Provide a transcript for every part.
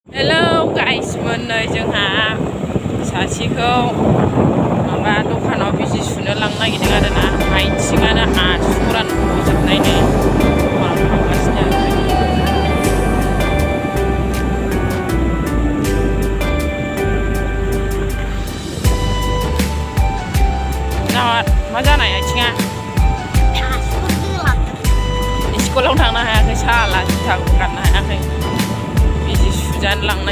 Hello guys, मोनै जोंहा सासेखौ माबा दखानाव बिजि सुनो लांनो नागिरदों आरोना आथिङानो आसुगुरानो गजोबनायनो माबागासिनो मा जानाय आथिङा स्कुलाव थांनो हायाखै साला जुथाखौ गाननो हायाखै बिजि सुजानो लांनो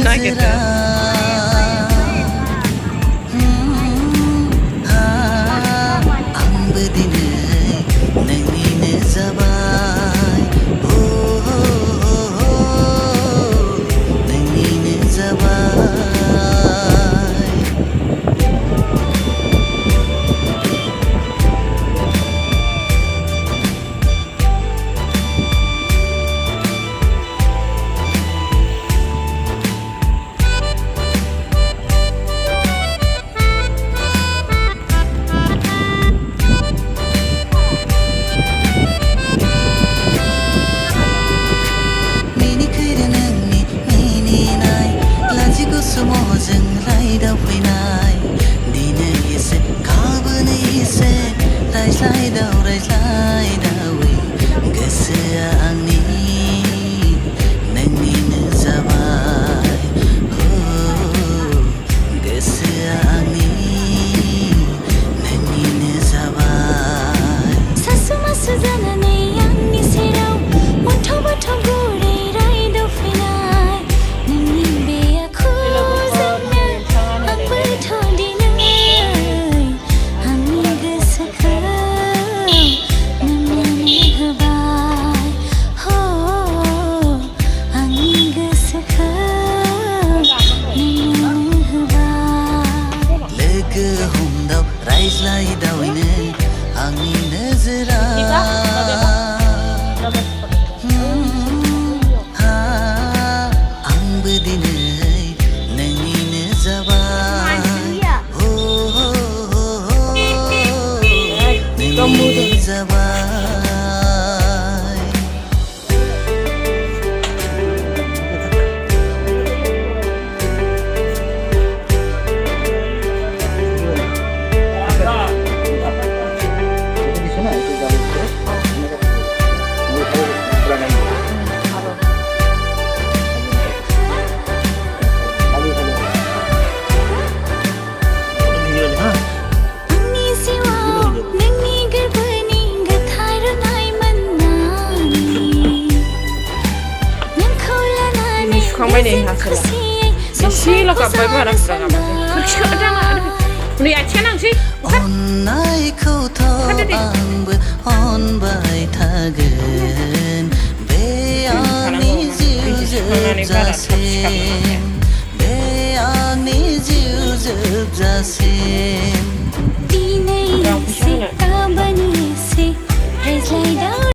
नागिरदों सुखांबाय नै हासोला एसेल' गाबबाय बारा बुरजा गाबाखै खोरखिखौ दाङा नै आथिङा नांसै अननायखौथ' आंबो अनबाय थागोन बे आंनि जिउ जोबजासिम बे आंनि जिउ जोबजासिम दिनै एसे गाबोन एसे रायज्लायदा